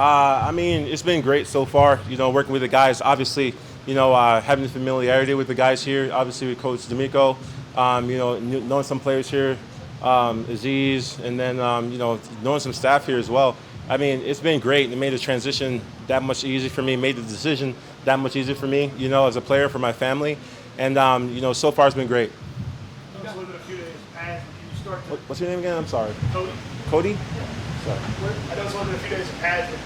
I mean, it's been great so far. Working with the guys. Obviously, having the familiarity with the guys here. Obviously, with Coach D'Amico. Knowing some players here, Aziz, and then knowing some staff here as well. I mean, it's been great. It made the transition that much easier for me. Made the decision that much easier for me. As a player for my family, and so far it's been great. You guys live in a few days past. Can you start to What's your name again? I'm sorry. Cody? Cody? Sorry. I know it's only been a few days of pads, but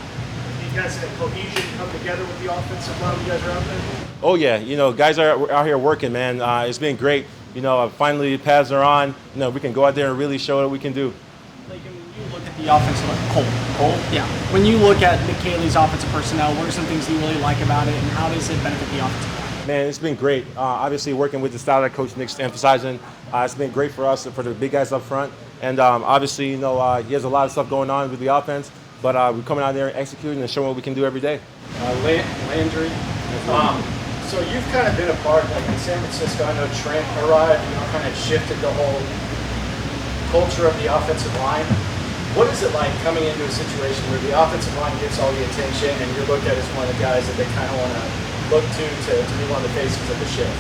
you guys had cohesion come together with the offensive line. You guys are out there. Oh yeah, guys are out here working, man. It's been great. Finally the pads are on. We can go out there and really show what we can do. Like when you look at the offensive Cole. Yeah. When you look at Nick Caley's offensive personnel, what are some things you really like about it, and how does it benefit the offensive line? Man, it's been great. Obviously, working with the style that Coach Nick's emphasizing, it's been great for us, for the big guys up front. And obviously, he has a lot of stuff going on with the offense, but we're coming out there and executing and showing what we can do every day. Landry, so you've kind of been a part, like in San Francisco, I know Trent arrived, kind of shifted the whole culture of the offensive line. What is it like coming into a situation where the offensive line gets all the attention and you're looked at as one of the guys that they kind of want to look to be one of the faces of the shift?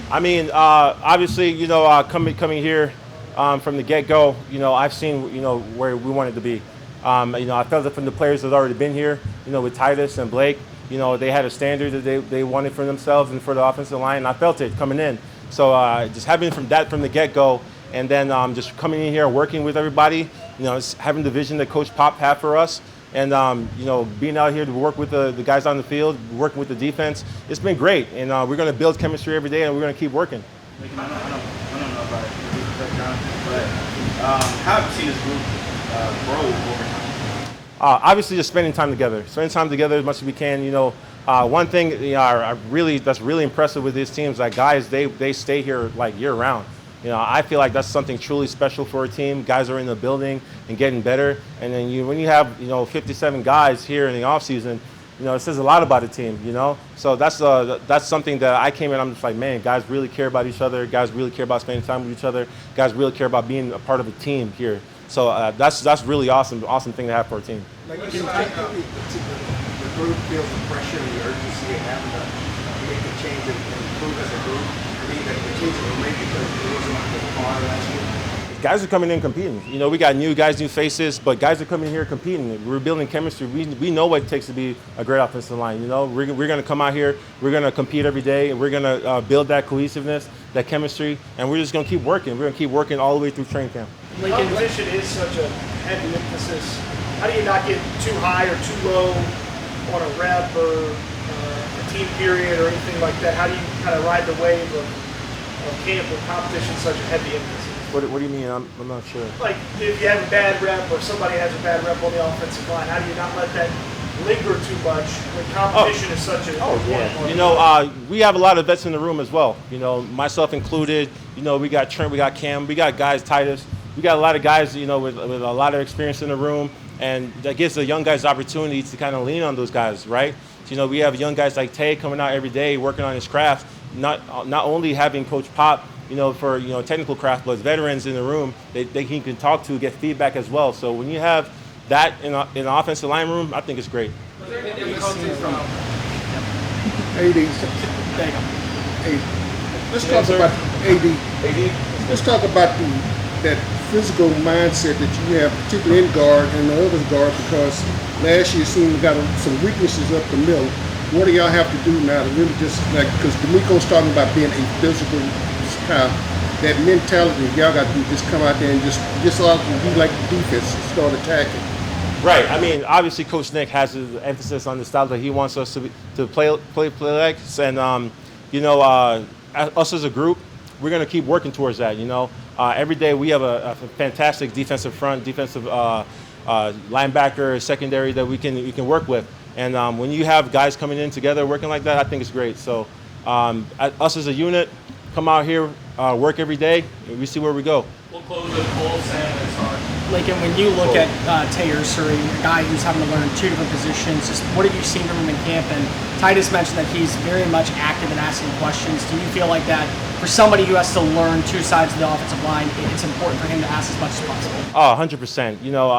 I mean, obviously, coming here from the get-go, I've seen, where we wanted to be. I felt it from the players that had already been here, with Titus and Blake. They had a standard that they wanted for themselves and for the offensive line, and I felt it coming in. So just having from the get-go, and then just coming in here, working with everybody, having the vision that Coach Pop had for us, and being out here to work with the guys on the field, working with the defense, it's been great. And we're going to build chemistry every day, and we're going to keep working. I don't know about your background, but how have you seen this group grow over time? Obviously, just spending time together as much as we can. One thing that's really impressive with these teams, like guys, they stay here like year round. I feel like that's something truly special for a team. Guys are in the building and getting better, and then when you have 57 guys here in the off season, it says a lot about a team. So that's something that I came in. I'm just like, man, guys really care about each other. Guys really care about spending time with each other. Guys really care about being a part of a team here. So that's really awesome thing to have for a team. Like, the group feels the pressure and the urgency of having to make a change and improve as a group. I mean, the changes were made because it wasn't as far last year. Guys are coming in competing. We got new guys, new faces, but guys are coming here competing. We're building chemistry. We know what it takes to be a great offensive line. We're going to come out here. We're going to compete every day, and we're going to build that cohesiveness, that chemistry, and we're just going to keep working. We're going to keep working all the way through training camp. Competition is such a heavy emphasis. How do you not get too high or too low on a rep or a team period or anything like that? How do you kind of ride the wave of camp when competition is such a heavy emphasis? What do you mean? I'm not sure. Like if you have a bad rep or somebody has a bad rep on the offensive line, how do you not let that linger too much when competition is such a we have a lot of vets in the room as well. Myself included. We got Trent, we got Cam, we got guys, Titus. We got a lot of guys, with a lot of experience in the room, and that gives the young guys opportunities to kind of lean on those guys, right? So, we have young guys like Tay coming out every day working on his craft, not only having Coach Pop, for technical craft, but veterans in the room he can talk to, get feedback as well. So when you have that in an offensive line room, I think it's great. Let's talk about Let's talk about that physical mindset that you have, particularly in guard and the other guard, because last year it seemed we got some weaknesses up the middle. What do y'all have to do now to really just, because D'Amico's talking about being a physical style, that mentality y'all got to do, just come out there and just be like the defense, start attacking. Right. I mean, obviously, Coach Nick has his emphasis on the style that he wants us to play like, and us as a group, we're going to keep working towards that. Every day we have a fantastic defensive front, defensive linebacker, secondary that we can work with. And when you have guys coming in together working like that, I think it's great. So us as a unit, come out here, work every day, and we see where we go. We'll close with Cole, Sam, and Sark. Laken, when you look at Taylor Surrey, a guy who's having to learn two different positions, just what have you seen from him in camp? And Titus mentioned that he's very much active in asking questions. Do you feel like that for somebody who has to learn two sides of the offensive line, it's important for him to ask as much as possible? Oh, 100%. You know,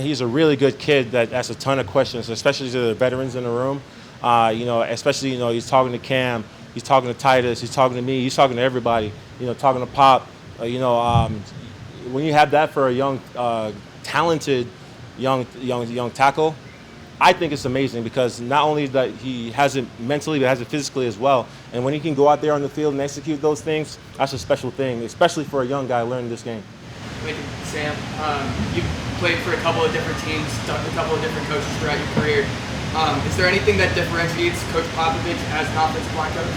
he's a really good kid that asks a ton of questions, especially to the veterans in the room. You know, especially, you know, he's talking to Cam, he's talking to Titus, he's talking to me, he's talking to everybody, you know, talking to Pop. You know, when you have that for a young, talented young tackle, I think it's amazing because not only that he has it mentally, but has it physically as well. And when he can go out there on the field and execute those things, that's a special thing, especially for a young guy learning this game. Sam, you've played for a couple of different teams, talked to a couple of different coaches throughout your career. Is there anything that differentiates Coach Popovich as an offensive line coach?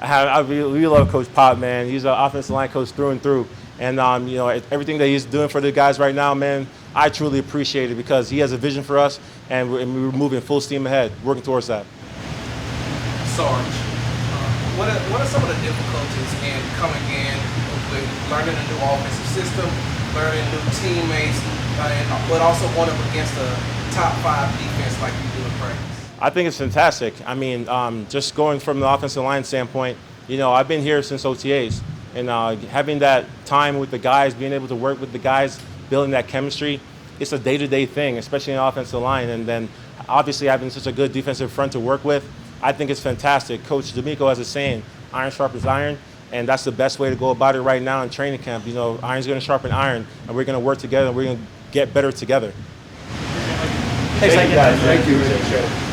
I really love Coach Pop, man. He's an offensive line coach through and through. And, you know, everything that he's doing for the guys right now, man, I truly appreciate it because he has a vision for us, and we're moving full steam ahead, working towards that. Sarge, what are some of the difficulties in coming in with learning a new offensive system, learning new teammates, but also going up against a top 5 defense like you do in practice? I think it's fantastic. I mean, just going from the offensive line standpoint, you know, I've been here since OTAs, and having that time with the guys, being able to work with the guys, building that chemistry, it's a day-to-day thing, especially in the offensive line. And then, obviously, having such a good defensive front to work with, I think it's fantastic. Coach D'Amico has a saying, iron sharpens iron, and that's the best way to go about it right now in training camp. You know, iron's going to sharpen iron, and we're going to work together, and we're going to get better together. Thanks, Thank you, guys. Thank you.